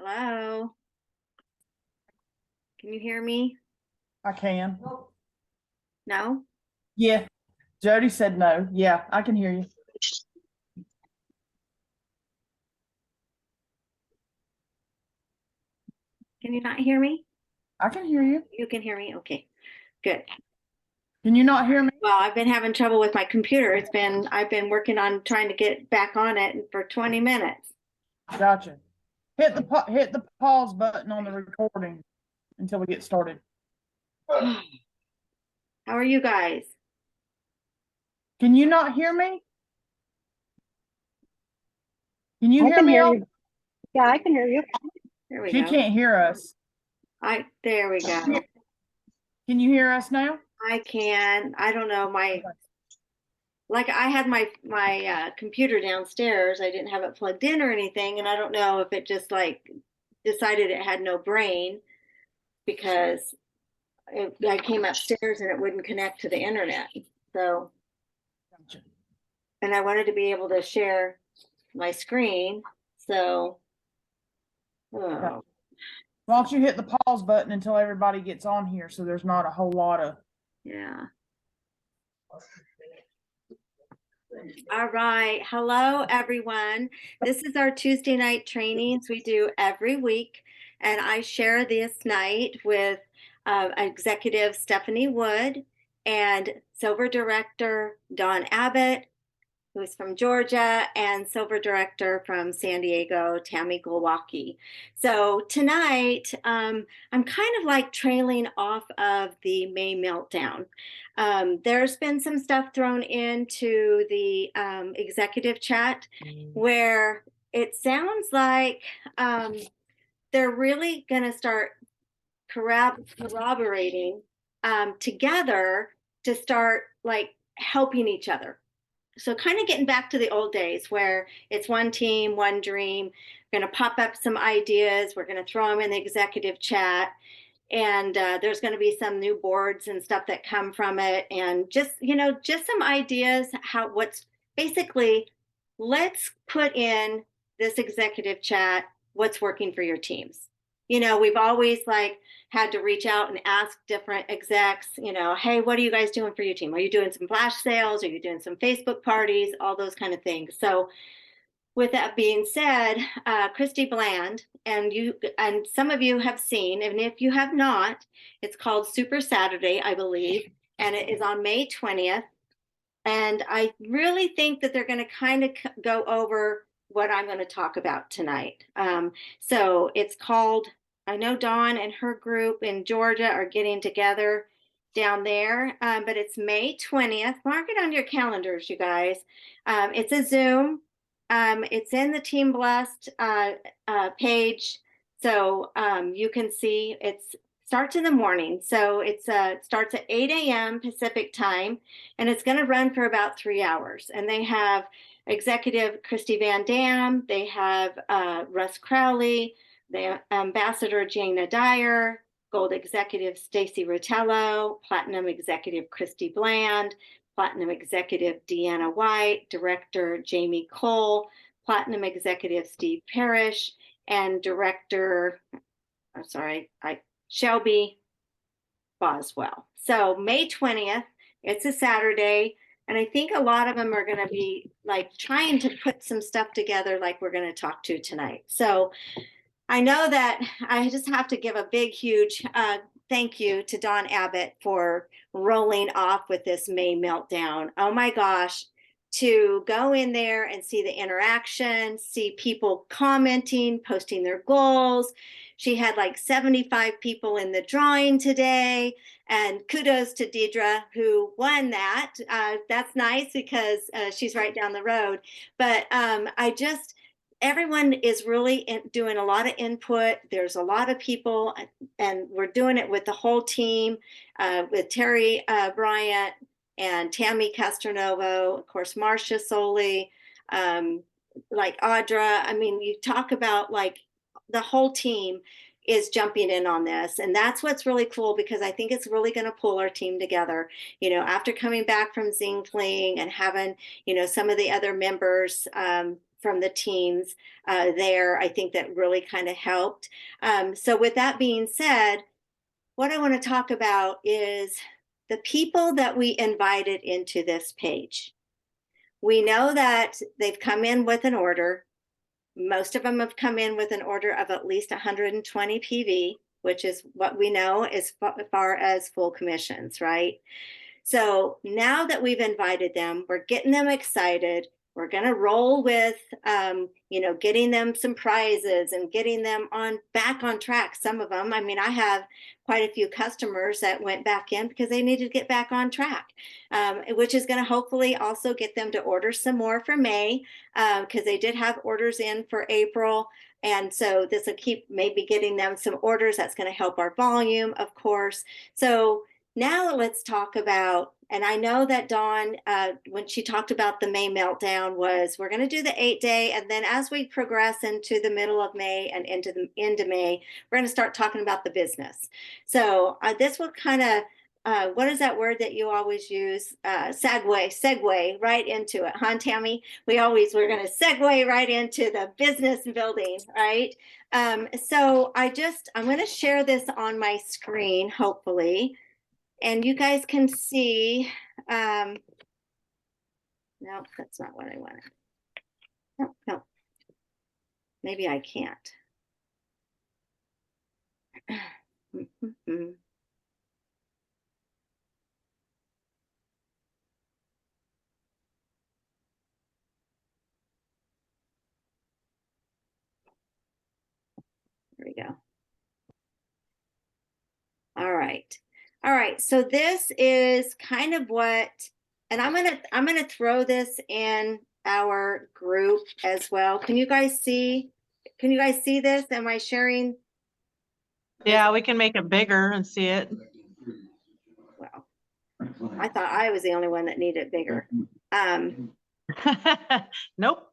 Hello? Can you hear me? I can. No? Yeah. Jody said no. Yeah, I can hear you. Can you not hear me? I can hear you. You can hear me? Okay, good. Can you not hear me? Well, I've been having trouble with my computer. I've been working on trying to get back on it for 20 minutes. Gotcha. Hit the pause button on the recording until we get started. How are you guys? Can you not hear me? Can you I hear can me? hear you. Yeah, I can hear you. There we She go. can't hear us. There we go. Can you hear us now? I can. I don't know. Like I had my computer downstairs. I didn't have it plugged in or anything, and I don't know if it just like decided it had no brain because I came upstairs and it wouldn't connect to the internet. So, Gotcha. and I wanted to be able to share my screen. So, oh, Why don't you hit the pause button until everybody gets on here so there's not a whole lot of. yeah. All right. Hello, everyone. This is our Tuesday night trainings we do every week. And I share this night with Executive Stephanie Wood and Silver Director Don Abbott, who's from Georgia, and Silver Director from San Diego, Tammy Glowacki. So tonight, I'm kind of like trailing off of the May meltdown. There's been some stuff thrown into the executive chat where it sounds like they're really going to start corroborating together to start like helping each other. So kind of getting back to the old days where it's one team, one dream. We're going to pop up some ideas. We're going to throw them in the executive chat. And there's going to be some new boards and stuff that come from it. And just, just some ideas what's basically, let's put in this executive chat, what's working for your teams. We've always like had to reach out and ask different execs, hey, what are you guys doing for your team? Are you doing some flash sales? Are you doing some Facebook parties? All those kind of things. So with that being said, Christy Bland, and some of you have seen, and if you have not, it's called Super Saturday, I believe, and it is on May 20th. And I really think that they're going to kind of go over what I'm going to talk about tonight. So it's called, I know Dawn and her group in Georgia are getting together down there, but it's May 20th. Mark it on your calendars, you guys. It's a Zoom. It's in the Team Blessed page. So you can see it starts in the morning. So it starts at 8 a.m. Pacific time, and it's going to run for about 3 hours. And they have Executive Christy Van Dam, they have Russ Crowley, the Ambassador Jana Dyer, Gold Executive Stacy Rotello, Platinum Executive Christy Bland, Platinum Executive Deanna White, Director Jamie Cole, Platinum Executive Steve Parrish, and Director, Shelby Boswell. So May 20th, it's a Saturday, and I think a lot of them are going to be like trying to put some stuff together like we're going to talk to tonight. So I know that I just have to give a big, huge thank you to Don Abbott for rolling off with this May meltdown. Oh my gosh, to go in there and see the interaction, see people commenting, posting their goals. She had like 75 people in the drawing today. And kudos to Deidre, who won that. That's nice because she's right down the road. But everyone is really doing a lot of input. There's a lot of people, and we're doing it with the whole team, with Terry Bryant and Tammy Castronovo, of course, Marcia Soli, like Audra. I mean, you talk about like the whole team is jumping in on this. And that's what's really cool, because I think it's really going to pull our team together. After coming back from Zing Fling and having, some of the other members from the teams there. I think that really kind of helped. So with that being said, what I want to talk about is the people that we invited into this page. We know that they've come in with an order. Most of them have come in with an order of at least 120 PV, which is what we know as far as full commissions, right? So now that we've invited them, we're getting them excited. We're going to roll with, getting them some prizes and getting them back on track. Some of them, I mean, I have quite a few customers that went back in because they needed to get back on track, which is going to hopefully also get them to order some more for May, because they did have orders in for April. And so this will keep maybe getting them some orders. That's going to help our volume, of course. So now let's talk about, and I know that Dawn, when she talked about the May meltdown, was we're going to do the 8-day, and then as we progress into the middle of May and into the end of May, we're going to start talking about the business. So this will kind of, what is that word that you always use? Segue right into it, huh, Tammy? We're going to segue right into the business building, right? So I'm going to share this on my screen, hopefully. And you guys can see, no, that's not what I wanted. No, maybe I can't. There we go. All right. All right, so this is kind of what, and I'm gonna throw this in our group as well. Can you guys see this? Am I sharing? Yeah, we can make it bigger and see it. Well, I thought I was the only one that needed it bigger. Nope.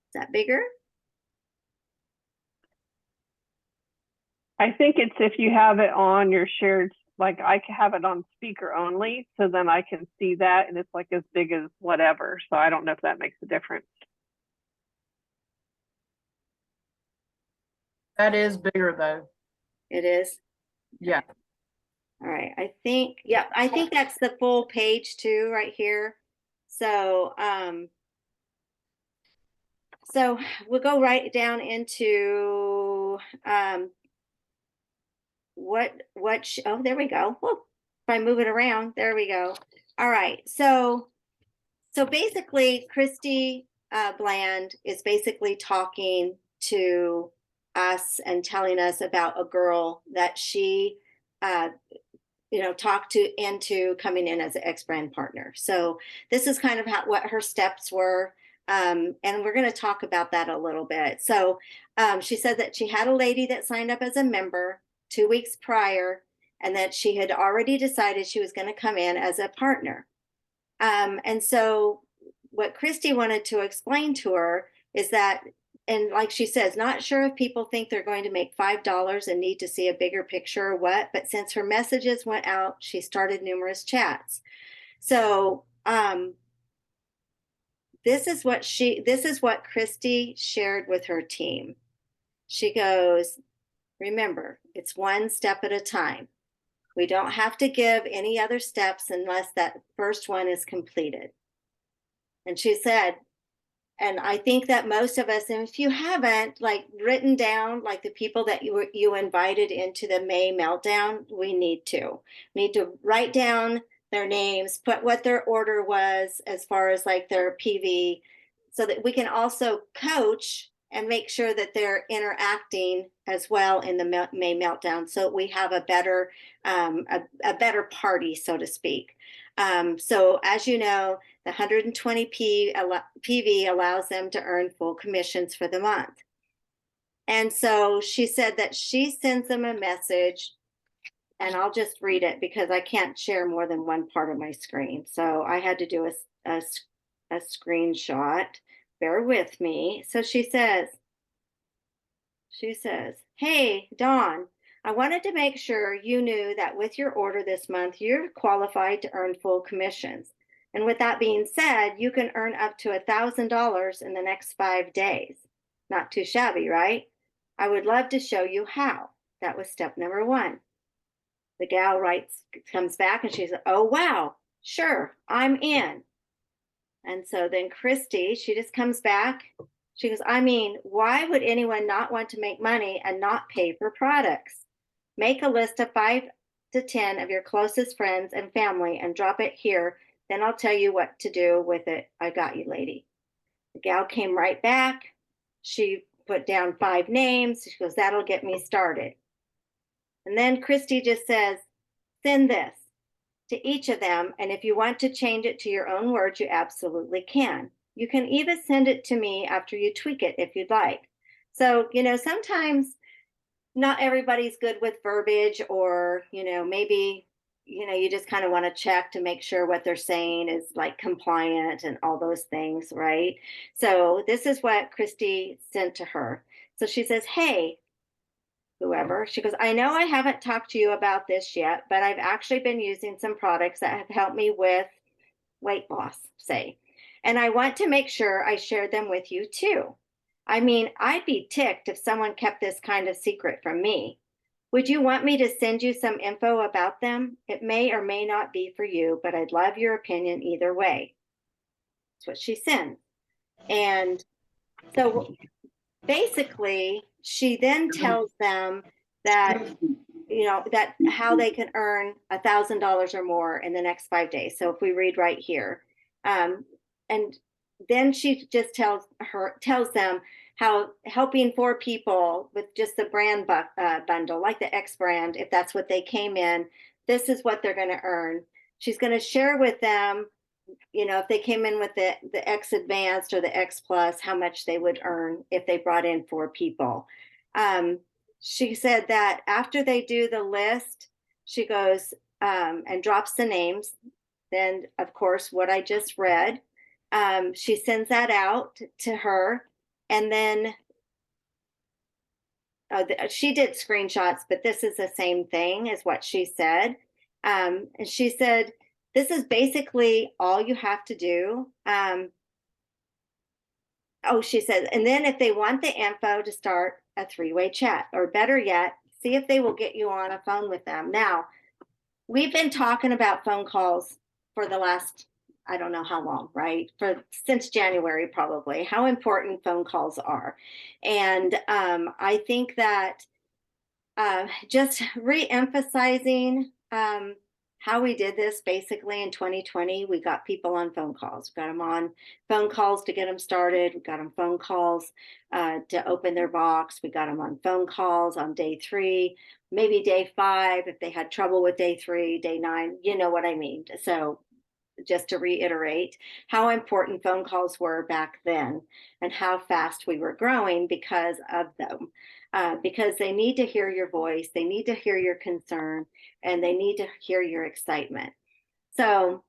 Is that bigger? I think it's if you have it on your shared, like I have it on speaker only, so then I can see that and it's like as big as whatever. So I don't know if that makes a difference. That is bigger though. It is. Yeah. All right, I think that's the full page too, right here. So, so we'll go right down into oh, there we go. Whoa. If I move it around, there we go. All right, so basically, Christy Bland is basically talking to us and telling us about a girl that she talked into coming in as an X-Brand partner. So this is kind of what her steps were. And we're going to talk about that a little bit. So she said that she had a lady that signed up as a member 2 weeks prior, and that she had already decided she was going to come in as a partner. And so what Christy wanted to explain to her is that, and like she says, not sure if people think they're going to make $5 and need to see a bigger picture or what, but since her messages went out, she started numerous chats. So this is what Christy shared with her team. She goes, remember, it's one step at a time. We don't have to give any other steps unless that first one is completed. And she said, and I think that most of us, and if you haven't written down the people that you invited into the May meltdown, we need to write down their names, put what their order was as far as their PV, so that we can also coach and make sure that they're interacting as well in the May meltdown, so we have a better party, so to speak. So as you know, the 120 PV allows them to earn full commissions for the month. And so she said that she sends them a message, and I'll just read it because I can't share more than one part of my screen. So I had to do a screenshot. Bear with me. So she says, hey, Dawn, I wanted to make sure you knew that with your order this month, you're qualified to earn full commissions. And with that being said, you can earn up to $1,000 in the next 5 days. Not too shabby, right? I would love to show you how. That was step number 1. The gal comes back and she says, oh, wow, sure, I'm in. And so then Christy, she just comes back. She goes, I mean, why would anyone not want to make money and not pay for products? Make a list of 5 to 10 of your closest friends and family and drop it here. Then I'll tell you what to do with it. I got you, lady. The gal came right back. She put down 5 names. She goes, that'll get me started. And then Christy just says, send this to each of them. And if you want to change it to your own words, you absolutely can. You can even send it to me after you tweak it if you'd like. So, sometimes not everybody's good with verbiage, or, maybe, you just kind of want to check to make sure what they're saying is like compliant and all those things, right? So this is what Christy sent to her. So she says, hey, whoever, she goes, I know I haven't talked to you about this yet, but I've actually been using some products that have helped me with weight loss, say, and I want to make sure I share them with you too. I mean, I'd be ticked if someone kept this kind of secret from me. Would you want me to send you some info about them? It may or may not be for you, but I'd love your opinion either way. That's what she sends. And so basically, she then tells them that, that how they can earn $1,000 or more in the next 5 days. So if we read right here, and then she just tells them how helping 4 people with just the brand bundle, like the X brand, if that's what they came in, this is what they're going to earn. She's going to share with them, if they came in with the X Advanced or the X Plus, how much they would earn if they brought in 4 people. She said that after they do the list, she goes and drops the names. Then, of course, what I just read, she sends that out to her. And then she did screenshots, but this is the same thing as what she said. And she said, this is basically all you have to do. She says, and then if they want the info, to start a 3-way chat, or better yet, see if they will get you on a phone with them. Now, we've been talking about phone calls for the last, I don't know how long, right? Since January, probably, how important phone calls are. And I think that just re-emphasizing how we did this basically in 2020, we got people on phone calls. We got them on phone calls to get them started. We got them phone calls to open their box. We got them on phone calls on day 3, maybe day 5, if they had trouble with day 3, day 9, you know what I mean. So just to reiterate how important phone calls were back then and how fast we were growing because of them. Because they need to hear your voice, they need to hear your concern, and they need to hear your excitement. So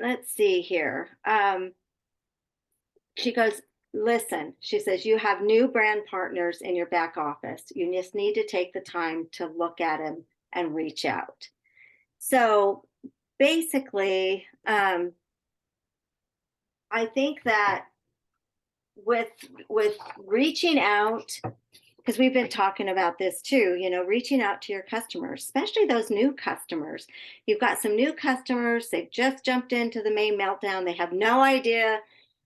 let's see here. She goes, listen, she says, you have new brand partners in your back office. You just need to take the time to look at them and reach out. So basically, I think that with reaching out, because we've been talking about this too, reaching out to your customers, especially those new customers. You've got some new customers, they've just jumped into the May Meltdown. They have no idea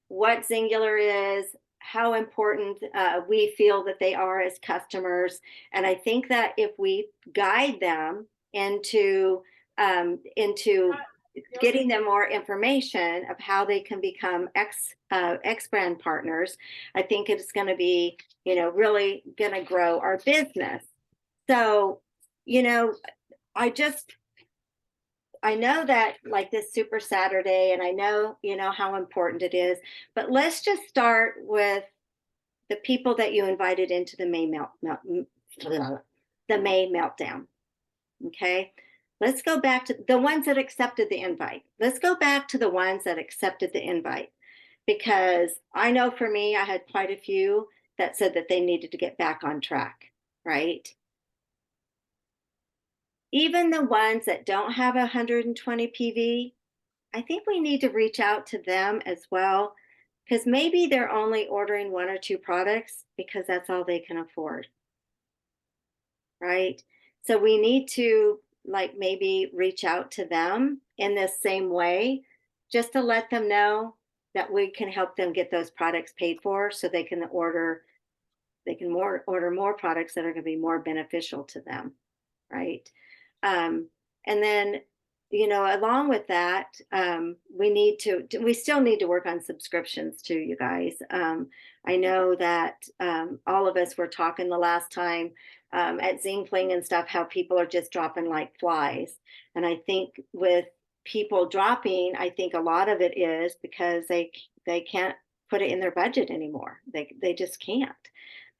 what Zingular is, how important we feel that they are as customers. And I think that if we guide them into getting them more information of how they can become X brand partners, I think it's going to be, really going to grow our business. So, I know that like this Super Saturday, and I know, how important it is, but let's just start with the people that you invited into the May Meltdown. Okay. Let's go back to the ones that accepted the invite. Let's go back to the ones that accepted the invite, because I know for me, I had quite a few that said that they needed to get back on track, right? Even the ones that don't have 120 PV, I think we need to reach out to them as well, because maybe they're only ordering 1 or 2 products because that's all they can afford. Right? So we need to like maybe reach out to them in this same way, just to let them know that we can help them get those products paid for so order more products that are going to be more beneficial to them, right? And then, along with that, we still need to work on subscriptions too, you guys. I know that all of us were talking the last time at Zing Fling and stuff, how people are just dropping like flies. And I think with people dropping, I think a lot of it is because they can't put it in their budget anymore. They just can't.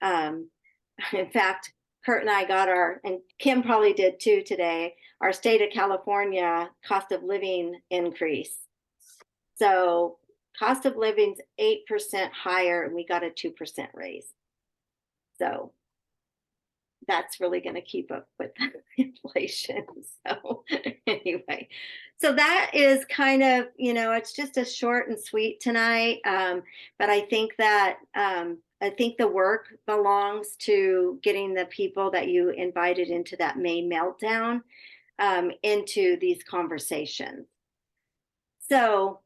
Um, in fact, Kurt and I got and Kim probably did too today, our state of California cost of living increase. So cost of living's 8% higher and we got a 2% raise. So that's really going to keep up with inflation. So anyway, so that is kind of, it's just a short and sweet tonight. But I think that I think the work belongs to getting the people that you invited into that May meltdown into these conversations. So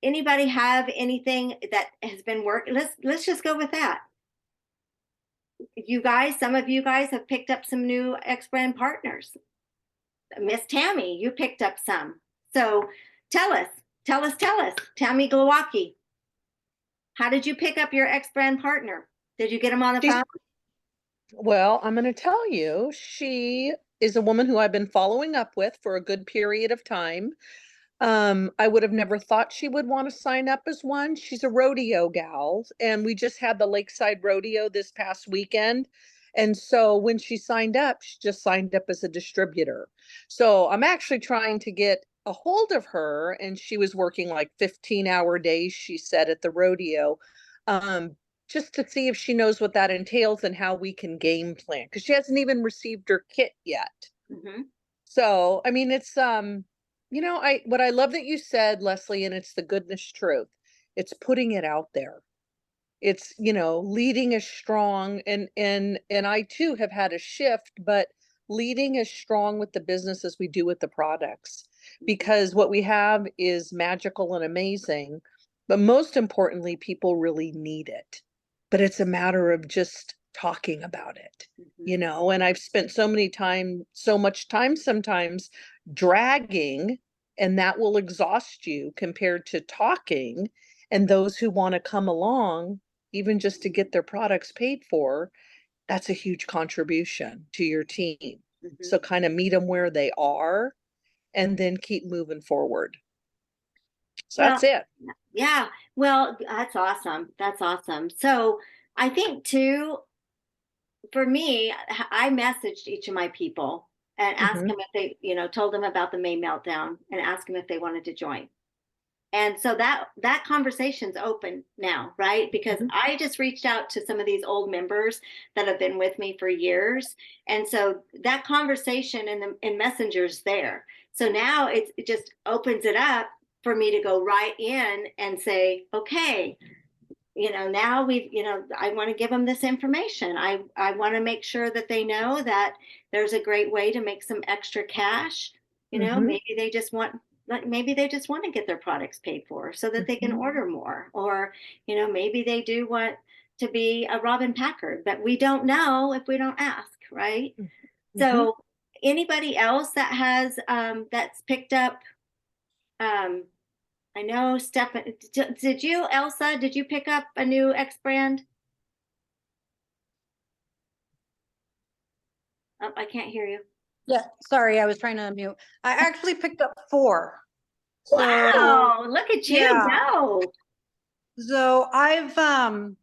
anybody have anything that has been working? Let's just go with that. Some of you guys have picked up some new X-Brand partners. Miss Tammy, you picked up some. So tell us, Tammy Glowacki, how did you pick up your X-Brand partner? Did you get him on the phone? Well, I'm going to tell you, she is a woman who I've been following up with for a good period of time. I would have never thought she would want to sign up as one. She's a rodeo gal, and we just had the Lakeside Rodeo this past weekend. And so when she signed up, she just signed up as a distributor. So I'm actually trying to get a hold of her, and she was working like 15-hour days, she said, at the rodeo, just to see if she knows what that entails and how we can game plan, because she hasn't even received her kit yet. Mm-hmm. So, I mean, it's, what I love that you said, Leslie, and it's the goodness truth. It's putting it out there. It's, leading as strong, and I too have had a shift, but leading as strong with the business as we do with the products, because what we have is magical and amazing, but most importantly, people really need it. But it's a matter of just talking about it, and I've spent so much time sometimes dragging, and that will exhaust you compared to talking. And those who want to come along, even just to get their products paid for, that's a huge contribution to your team. Mm-hmm. So kind of meet them where they are and then keep moving forward. So that's it. Yeah. Well, that's awesome. That's awesome. So I think too, for me, I messaged each of my people and asked them if they, told them about the May meltdown and asked them if they wanted to join. And so that conversation's open now, right? Because I just reached out to some of these old members that have been with me for years. And so that conversation in Messenger's there. So now it just opens it up for me to go right in and say, okay, now I want to give them this information. I want to make sure that they know that there's a great way to make some extra cash. Maybe they just want to get their products paid for so that they can order more, or, maybe they do want to be a Robin Packard, but we don't know if we don't ask. Right. So anybody else that has, that's picked up, I know Stefan, did you, Elsa, did you pick up a new X-Brand? Oh, I can't hear you. Yeah, sorry, I was trying to unmute. I actually picked up 4. Wow, look at you go. So I've, and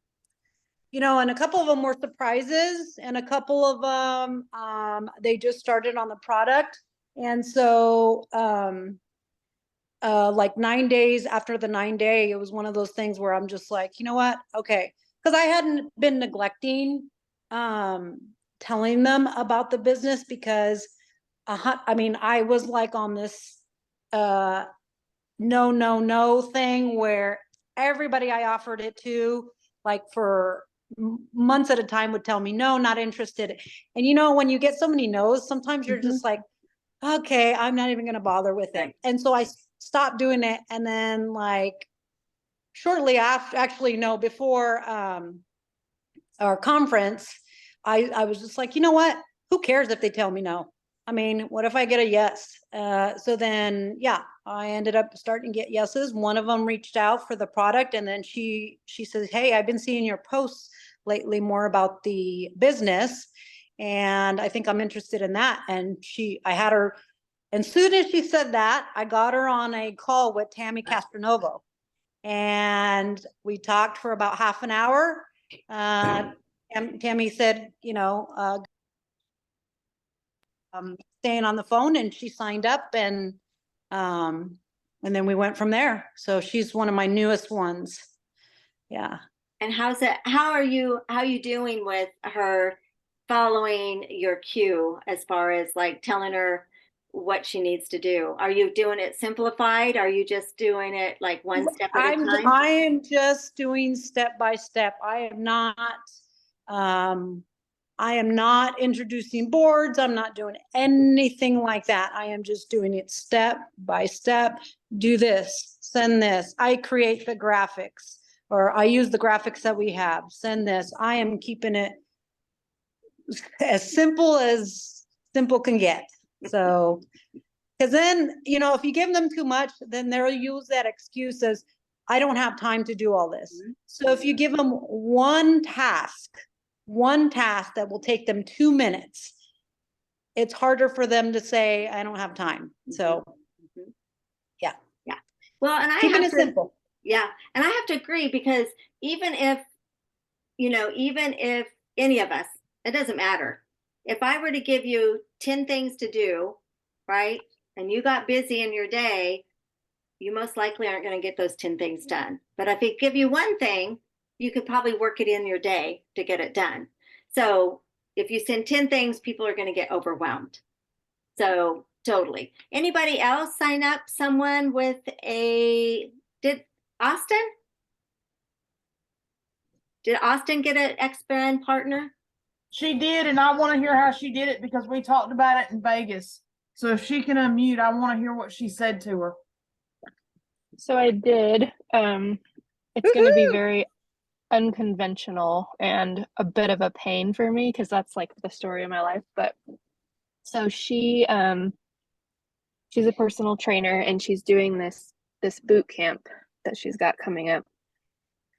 a couple of them were surprises, and a couple of them, they just started on the product. And so, like 9 days after the 9-day, it was one of those things where I'm just like, you know what? Okay. Because I hadn't been neglecting, telling them about the business, because I was like on this no thing where everybody I offered it to, like for months at a time, would tell me, no, not interested. And you know, when you get so many no's, sometimes you're just like, okay, I'm not even gonna bother with it. And so I stopped doing it. And then like shortly after, actually, no, before our conference, I was just like, you know what? Who cares if they tell me no? I mean, what if I get a yes? So then, yeah, I ended up starting to get yeses. One of them reached out for the product, and then she says, hey, I've been seeing your posts lately more about the business, and I think I'm interested in that. And I had her, and soon as she said that, I got her on a call with Tammy Castronovo, and we talked for about half an hour. Tammy said, you know, staying on the phone, and she signed up, and then we went from there. So she's one of my newest ones. Yeah. And how are you doing with her following your cue as far as like telling her what she needs to do? Are you doing it simplified? Are you just doing it like one step at a time? I am just doing step by step. I am not introducing boards. I'm not doing anything like that. I am just doing it step by step. Do this, send this. I create the graphics, or I use the graphics that we have. Send this. I am keeping it as simple can get. So, because then, you know, if you give them too much, then they'll use that excuse as, I don't have time to do all this. So if you give them one task that will take them 2 minutes, it's harder for them to say, I don't have time. So, yeah. Yeah. Well, and Keeping it simple. Yeah. And I have to agree, because even if any of us, it doesn't matter. If I were to give you 10 things to do, right? And you got busy in your day, you most likely aren't going to get those 10 things done. But if I give you one thing, you could probably work it in your day to get it done. So if you send 10 things, people are going to get overwhelmed. So totally. Anybody else sign up someone with did Austin get an X-Brand partner? She did, and I want to hear how she did it because we talked about it in Vegas. So if she can unmute, I want to hear what she said to her. So I did. It's going to be very unconventional and a bit of a pain for me because that's like the story of my life. But so she's a personal trainer, and she's doing this boot camp that she's got coming up.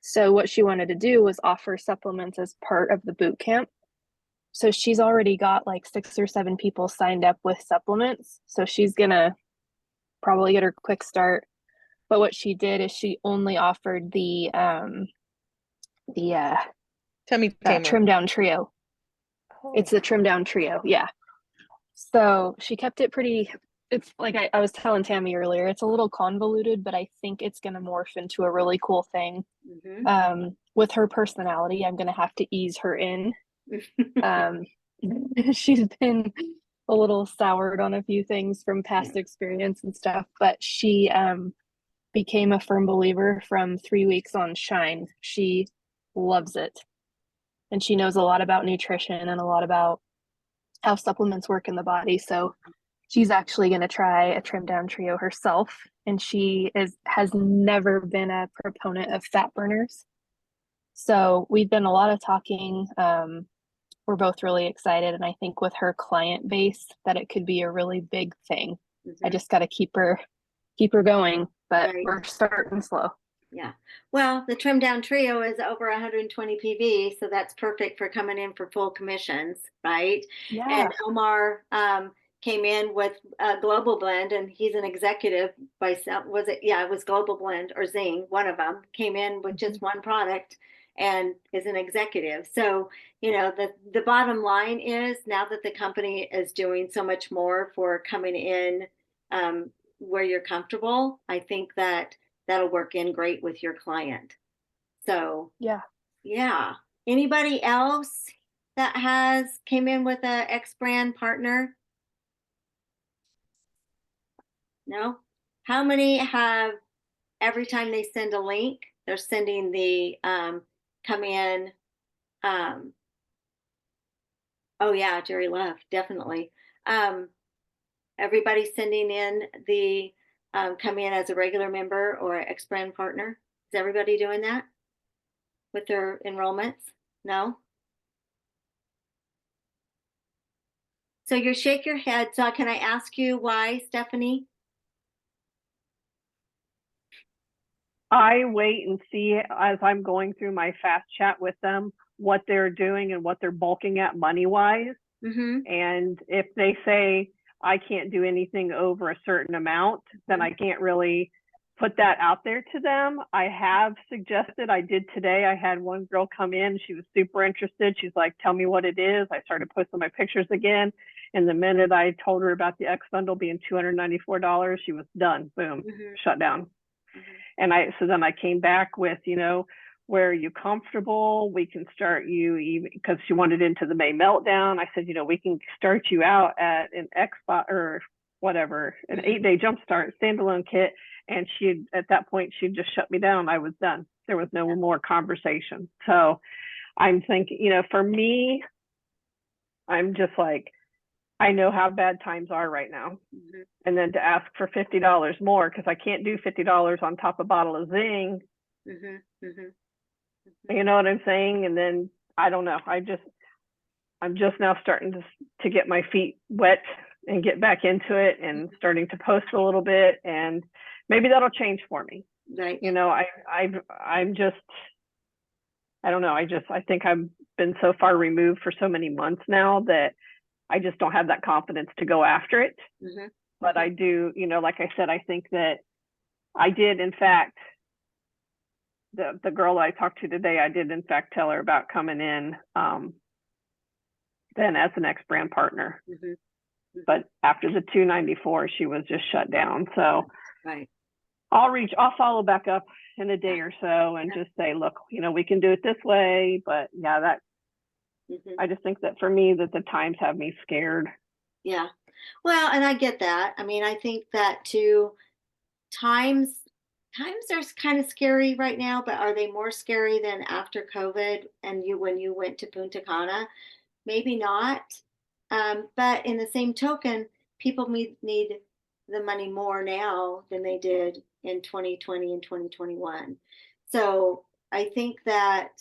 So what she wanted to do was offer supplements as part of the boot camp. So she's already got like 6 or 7 people signed up with supplements. So she's gonna probably get her quick start. But what she did is she only offered the trim down trio. It's the trim down trio, yeah. So she kept it pretty. It's like I was telling Tammy earlier, it's a little convoluted, but I think it's gonna morph into a really cool thing. With her personality, I'm gonna have to ease her in. She's been a little soured on a few things from past experience and stuff, but she became a firm believer from 3 weeks on Shine. She loves it, and she knows a lot about nutrition and a lot about how supplements work in the body. So she's actually going to try a trim down trio herself, and she has never been a proponent of fat burners. So we've done a lot of talking. We're both really excited, and I think with her client base that it could be a really big thing. I just got to keep her going, but we're starting slow. Yeah. Well, the trim down trio is over 120 PV, so that's perfect for coming in for full commissions, right? Yeah. And Omar came in with a Global Blend, and he's an executive by was it? Yeah, it was Global Blend or Zing. One of them came in with just one product and is an executive. So, you know, the bottom line is, now that the company is doing so much more for coming in where you're comfortable, I think that'll work in great with your client. So yeah. Anybody else that came in with a X-Brand partner? No? How many have, every time they send a link, they're sending the, come in, oh yeah, Jerry Love, definitely. Everybody's sending in the, come in as a regular member or ex-brand partner. Is everybody doing that with their enrollments? No? So you shake your head. So can I ask you why, Stephanie? I wait and see as I'm going through my fast chat with them what they're doing and what they're bulking at money wise. Mm-hmm. And if they say I can't do anything over a certain amount, then I can't really put that out there to them. I have suggested, I did today. I had one girl come in. She was super interested. She's like, tell me what it is. I started posting my pictures again. And the minute I told her about the X bundle being $294, she was done. Boom, Mm-hmm. shut down. Mm-hmm. And so then I came back with, where are you comfortable? We can start you, even because she wanted into the May meltdown. I said, we can start you out at an Xbox or whatever, an 8-day jumpstart standalone kit. And at that point, she'd just shut me down. I was done. There was no more conversation. So I'm thinking, for me, I'm just like, I know how bad times are right now. Mm-hmm. And then to ask for $50 more, because I can't do $50 on top of a bottle of Zing. Mm-hmm. Mm-hmm. You know what I'm saying? And then I don't know. I'm just now starting to get my feet wet and get back into it and starting to post a little bit, and maybe that'll change for me. Right. I'm just, I don't know. I think I've been so far removed for so many months now that I just don't have that confidence to go after it. Mm-hmm. But I do, like I said, I think that I did, in fact, the girl I talked to today, I did in fact tell her about coming in then as an ex-brand partner. Mm-hmm. Mm-hmm. But after the 294, she was just shut down. So Right. I'll follow back up in a day or so and just say, look, we can do it this way. But yeah, Mm-hmm. I just think that for me, that the times have me scared. Yeah. Well, and I get that. I mean, I think that too, times are kind of scary right now, but are they more scary than after COVID and when you went to Punta Cana? Maybe not. But in the same token, people need the money more now than they did in 2020 and 2021. So I think that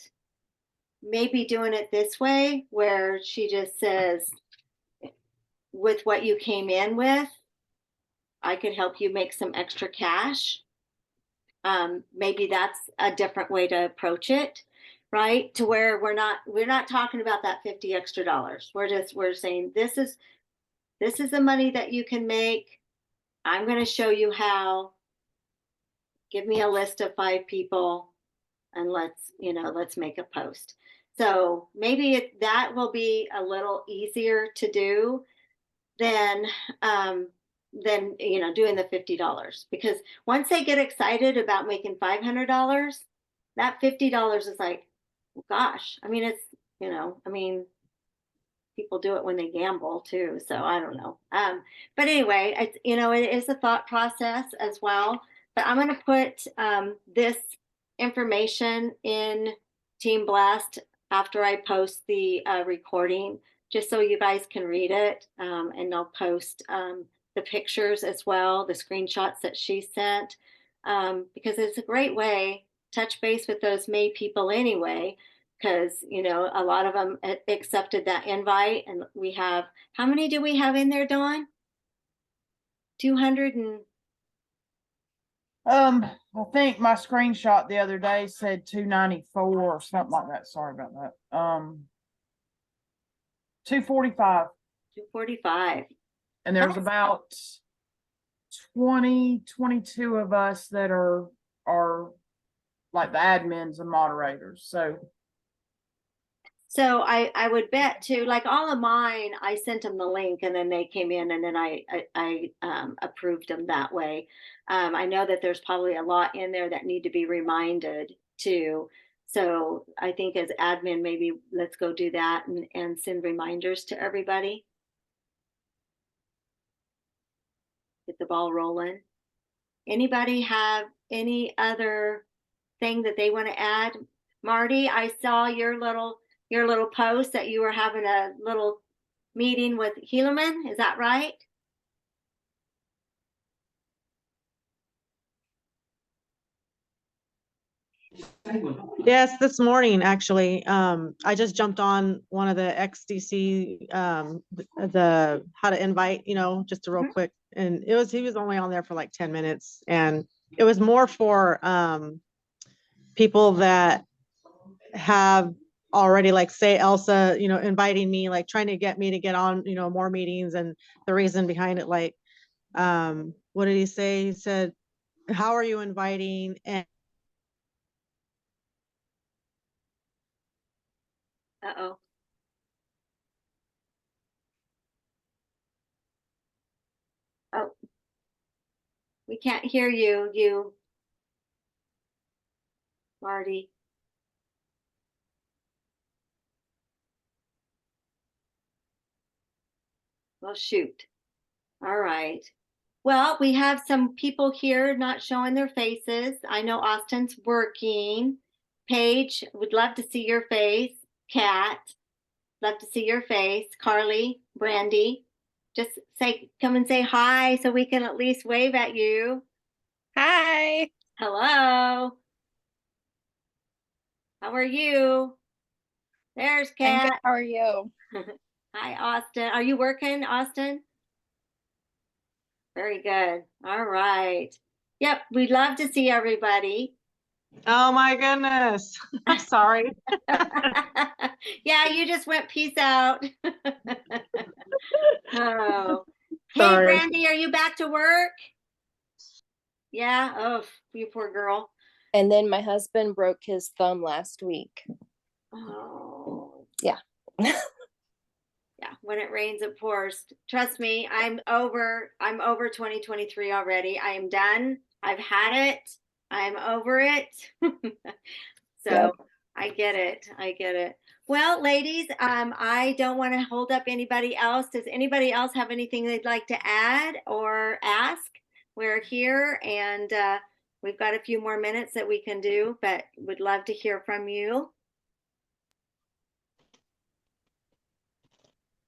maybe doing it this way, where she just says, with what you came in with, I could help you make some extra cash. Maybe that's a different way to approach it, right? To where we're not talking about that $50 extra. We're saying this is the money that you can make. I'm going to show you how. Give me a list of 5 people and let's make a post. So maybe that will be a little easier to do than doing the $50, because once they get excited about making $500, that $50 is like, well, gosh, I mean, it's, people do it when they gamble too. So I don't know. But anyway, it's, it is a thought process as well, but I'm going to put this information in Team Blast after I post the recording, just so you guys can read it. And I'll post the pictures as well, the screenshots that she sent, because it's a great way to touch base with those May people anyway, because, a lot of them accepted that invite. And we have, how many do we have in there, Dawn? 200 and... I think my screenshot the other day said 294 or something like that. Sorry about that. 245. 245. And there's That's- about 22 of us that are like the admins and moderators. So I would bet too, like all of mine, I sent them the link and then they came in and then I approved them that way. I know that there's probably a lot in there that need to be reminded too. So I think as admin, maybe let's go do that and send reminders to everybody. Get the ball rolling. Anybody have any other thing that they want to add? Marty, I saw your little post that you were having a little meeting with Helaman. Is that right? Yes, this morning, actually, I just jumped on one of the XDC, the how to invite, just a real quick. And he was only on there for like 10 minutes, and it was more for, people that have already, like, say Elsa, inviting me, like trying to get me to get on, more meetings, and the reason behind it, like, what did he say? He said, how are you inviting? And Uh-oh. Oh, we can't hear you, Marty. Well, shoot. All right. Well, we have some people here not showing their faces. I know Austin's working. Paige, would love to see your face. Kat, love to see your face. Carly, Brandy, just come and say hi so we can at least wave at you. Hi. Hello. How are you? There's I'm good. Kat. How are you? Hi, Austin. Are you working, Austin? Very good. All right. Yep, we'd love to see everybody. oh my goodness, I'm sorry. Yeah, you just went peace out. Oh. Hey, Sorry. Brandy, are you back to work? Yeah. Oh, you poor girl. And then my husband broke his thumb last week. Oh. Yeah. Yeah, when it rains, it pours. Trust me, I'm over 2023 already. I am done. I've had it. I'm over it. So Yep. I get it. Well, ladies, I don't want to hold up anybody else. Does anybody else have anything they'd like to add or ask? We're here, and we've got a few more minutes that we can do, but would love to hear from you.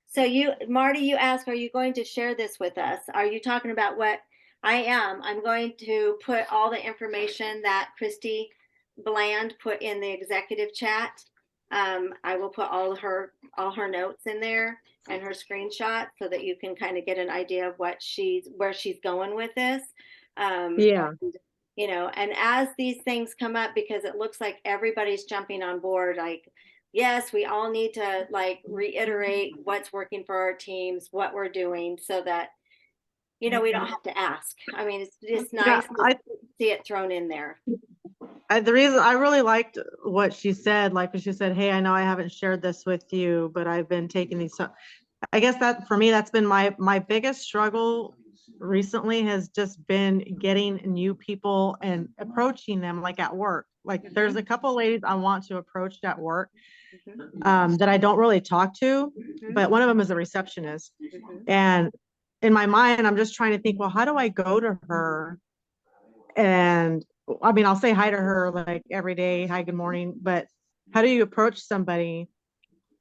So Marty, you asked, are you going to share this with us? Are you talking about what I am? I'm going to put all the information that Christy Bland put in the executive chat. I will put all her notes in there and her screenshot so that you can kind of get an idea of where she's going with this. Yeah. And as these things come up, because it looks like everybody's jumping on board, like, yes, we all need to like reiterate what's working for our teams, what we're doing, so that we don't have to ask. I mean, it's just nice to see it thrown in there. The reason I really liked what she said, like when she said, hey, I know I haven't shared this with you, but I've been taking these. So I guess that for me, that's been my biggest struggle recently, has just been getting new people and approaching them, like at work. Like there's a couple of ladies I want to approach at work that I don't really talk to, but one of them is a receptionist. And in my mind, I'm just trying to think, well, how do I go to her? And I mean, I'll say hi to her like every day. Hi, good morning. But how do you approach somebody?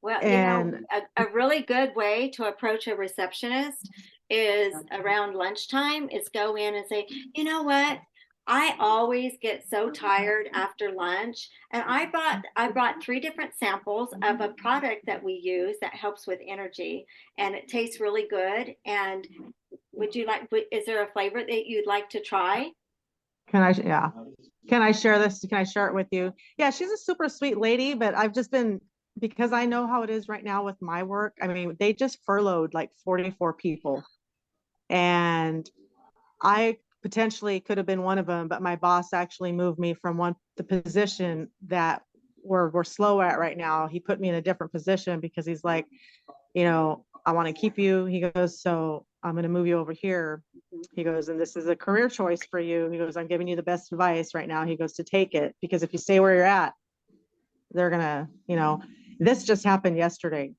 Well, a really good way to approach a receptionist is around lunchtime is go in and say, you know what? I always get so tired after lunch. And I brought 3 different samples of a product that we use that helps with energy, and it tastes really good. And is there a flavor that you'd like to try? Can I share this? Can I share it with you? Yeah, she's a super sweet lady, but I've just been, because I know how it is right now with my work. I mean, they just furloughed like 44 people, and I potentially could have been one of them, but my boss actually moved me from the position that we're slow at right now. He put me in a different position because he's like, I want to keep you. He goes, so I'm going to move you over here. He goes, and this is a career choice for you. He goes, I'm giving you the best advice right now. He goes, to take it, because if you stay where you're at, they're gonna, this just happened yesterday.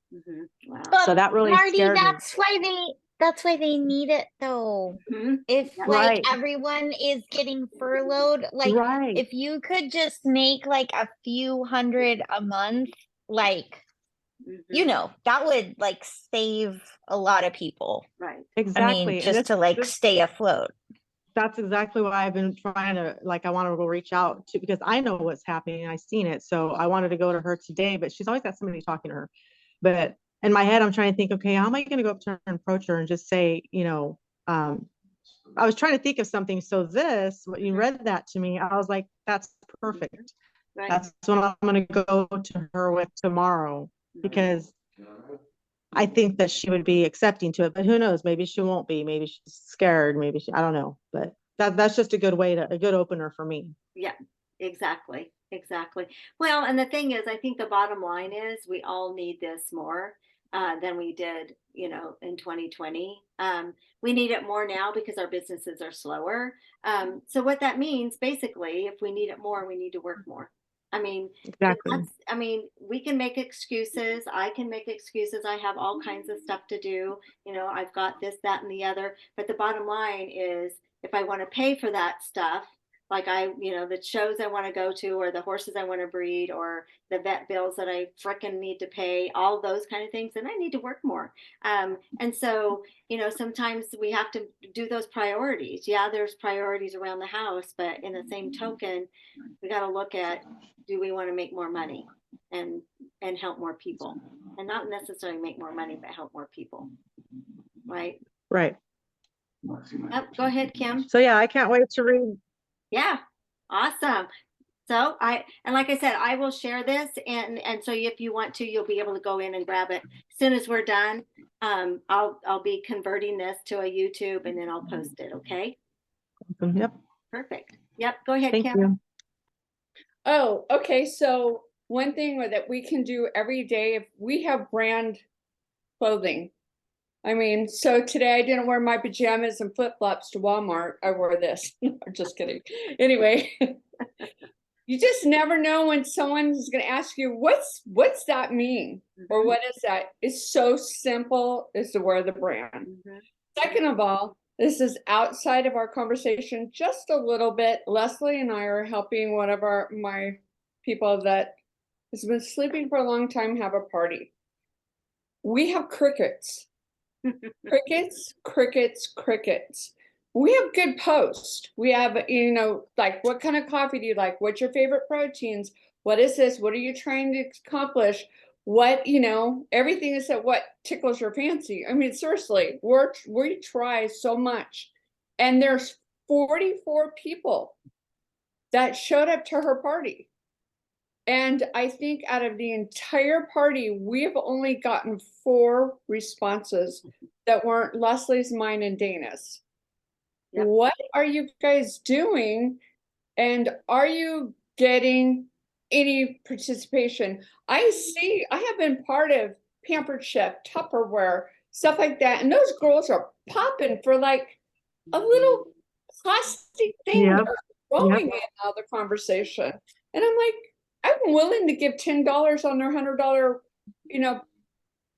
Wow. But So that really Marty, scared me. that's why that's why they need it though. Mhm. If Yeah. like Right. everyone is getting furloughed, like Right. if you could just make like a few hundred a month, like, you Mhm. know, that would like save a lot of people. Right. I mean, Exactly. And just to like stay afloat. that's exactly why I've been trying to, like, I want to go reach out to, because I know what's happening and I've seen it. So I wanted to go to her today, but she's always got somebody talking to her. But in my head, I'm trying to think, okay, how am I going to go up to her and approach her and just say, you know, I was trying to think of something. So this, when you read that to me, I was like, that's perfect. Right. That's what I'm going to go to her with tomorrow, because I think that she would be accepting to it, but who knows? Maybe she won't be. Maybe she's scared. Maybe I don't know. But that's just a good a good opener for me. Yeah, exactly. Exactly. Well, and the thing is, I think the bottom line is we all need this more than we did, you know, in 2020. We need it more now because our businesses are slower. So what that means, basically, if we need it more, we need to work more. I mean, Exactly. I mean, we can make excuses. I can make excuses. I have all kinds of stuff to do. You know, I've got this, that, and the other. But the bottom line is, if I want to pay for that stuff, like you know, the shows I want to go to, or the horses I want to breed, or the vet bills that I frickin' need to pay, all those kind of things, then I need to work more. And so, you know, sometimes we have to do those priorities. Yeah, there's priorities around the house, but in the same token, we got to look at, do we want to make more money and help more people, and not necessarily make more money, but help more people, right? Right. Yep, go ahead, Kim. So yeah, I can't wait to read. Yeah, awesome. So and like I said, I will share this, and so if you want to, you'll be able to go in and grab it as soon as we're done. I'll be converting this to a YouTube, and then I'll post it. Okay. Yep. Perfect. Yep. Go ahead, Thank Kim. you. Oh, okay. So one thing that we can do every day, if we have brand clothing. I mean, so today I didn't wear my pajamas and flip-flops to Walmart. I wore this. I'm just kidding. Anyway, you just never know when someone's going to ask you, what's that mean? Or what is that? It's so simple as to wear the brand. Second of all, this is outside of our conversation just a little bit. Leslie and I are helping one of my people that has been sleeping for a long time have a party. We have crickets. Crickets, crickets, crickets. We have good posts. We have, you know, like, what kind of coffee do you like? What's your favorite proteins? What is this? What are you trying to accomplish? What, you know, everything is that what tickles your fancy. I mean, seriously, we try so much. And there's 44 people that showed up to her party. And I think out of the entire party, we've only gotten 4 responses that weren't Leslie's, mine, and Dana's. Yep. What are you guys doing? And are you getting any participation? I have been part of Pampered Chef, Tupperware, stuff like that. And those girls are popping for like a little plastic thing throwing in out of the conversation. And I'm like, I'm willing to give $10 on their $100, you know,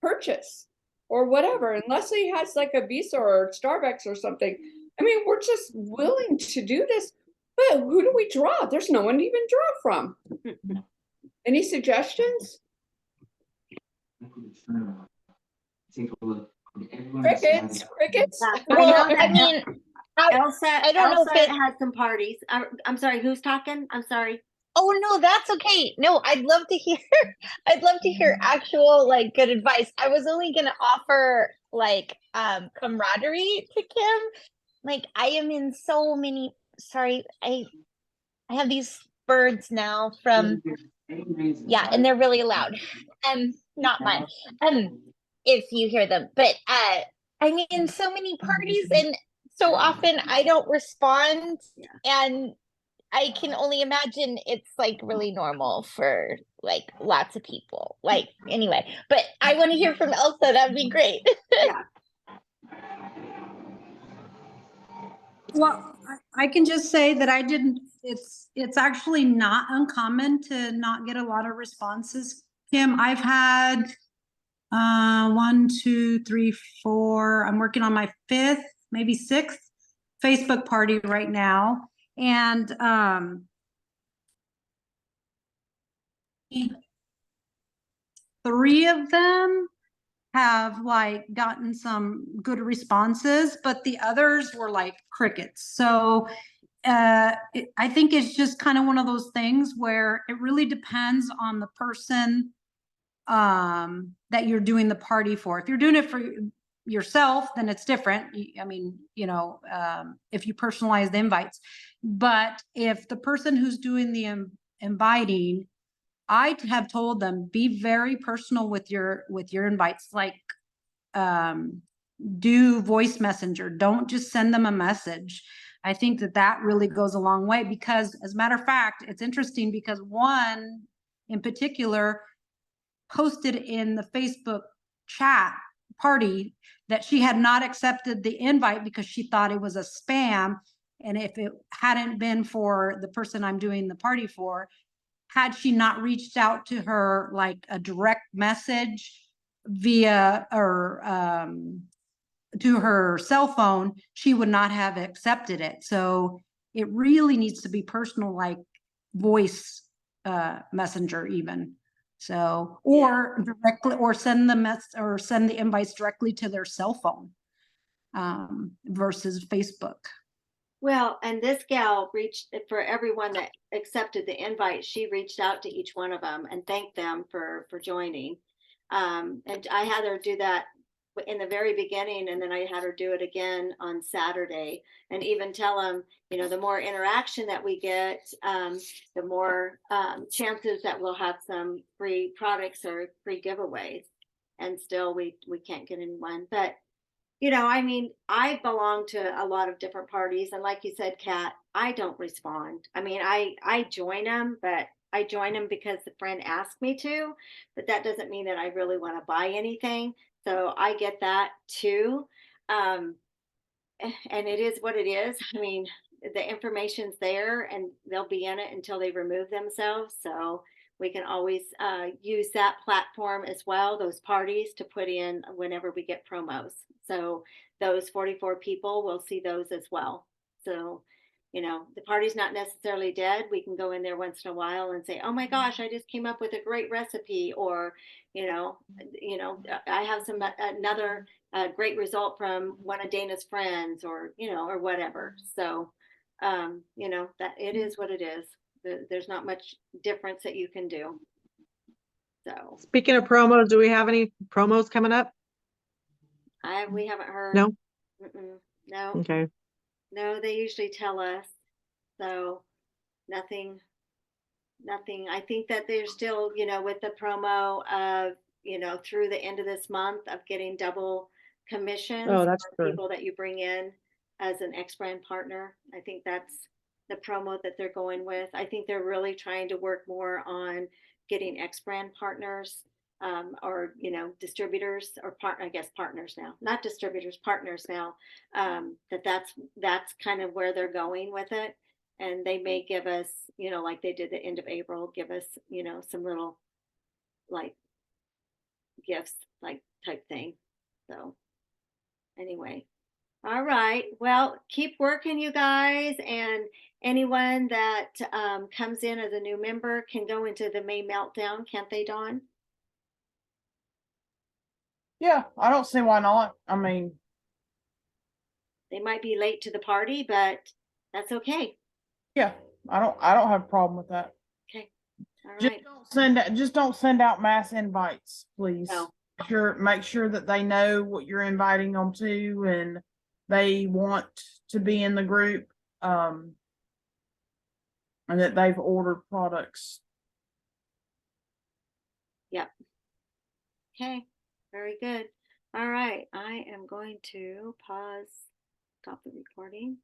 purchase or whatever. And Leslie has like a Visa or Starbucks or something. I mean, we're just willing to do this. But who do we draw? There's no one to even draw from. Any suggestions? Crickets, crickets. Well, I mean, Elsa, I don't know if it has some parties. I'm sorry, who's talking? I'm sorry. Oh no, that's okay. No, I'd love to hear actual like good advice. I was only gonna offer like camaraderie to Kim. Like I am in so many, sorry, I have these birds now from and they're really loud. Not mine. If you hear them. But I'm in so many parties and so often I don't respond and I can only imagine it's like really normal for like lots of people. Like anyway, but I want to hear from Elsa. That'd be great. Yeah. Well, I can just say that I didn't, it's actually not uncommon to not get a lot of responses. Kim, I've had 1, 2, 3, 4. I'm working on my 5th, maybe 6th Facebook party right now. And 3 of them have like gotten some good responses, but the others were like crickets. So I think it's just kind of one of those things where it really depends on the person that you're doing the party for. If you're doing it for yourself, then it's different. I mean, if you personalize the invites, but if the person who's doing the inviting, I have told them, be very personal with your invites, like do voice messenger. Don't just send them a message. I think that really goes a long way, because as a matter of fact, it's interesting because one in particular posted in the Facebook chat party that she had not accepted the invite because she thought it was a spam. And if it hadn't been for the person I'm doing the party for, had she not reached out to her like a direct message via or to her cell phone, she would not have accepted it. So it really needs to be personal, like voice messenger even. So, or directly, or send the invites directly to their cell phone versus Facebook. Well, and this gal reached, for everyone that accepted the invite, she reached out to each one of them and thanked them for joining. And I had her do that in the very beginning, and then I had her do it again on Saturday, and even tell them, the more interaction that we get, the more chances that we'll have some free products or free giveaways. And still we can't get anyone, but I mean, I belong to a lot of different parties, and like you said, Kat, I don't respond. I mean, I join them, but I join them because the friend asked me to, but that doesn't mean that I really want to buy anything. So I get that too. Um, and it is what it is. I mean, the information's there, and they'll be in it until they remove themselves. So we can always use that platform as well, those parties, to put in whenever we get promos. So those 44 people will see those as well. So, the party's not necessarily dead. We can go in there once in a while and say, oh my gosh, I just came up with a great recipe, or, I have another great result from one of Dana's friends, or, or whatever. So, that it is what it is. There's not much difference that you can do. So Speaking of promos, do we have any promos coming up? we haven't heard. No. No. Okay. No, they usually tell us. So nothing. I think that they're still, with the promo of, through the end of this month of getting double commissions Oh, that's for true. people that you bring in as an X brand partner. I think that's the promo that they're going with. I think they're really trying to work more on getting X brand partners, or distributors, or I guess partners now, not distributors, partners now. That's kind of where they're going with it. And they may give us, like they did the end of April, give us, some little like gifts, like type thing. So anyway, all right. Well, keep working, you guys. And anyone that comes in as a new member can go into the May Meltdown, can't they, Dawn? Yeah, I don't see why not. I mean, They might be late to the party, but that's okay. yeah, I don't have a problem with that. Okay. All Just right. don't send out mass invites, please. No. Make sure that they know what you're inviting them to, and they want to be in the group, and that they've ordered products. Yep. Okay. Very good. All right. I am going to stop the recording.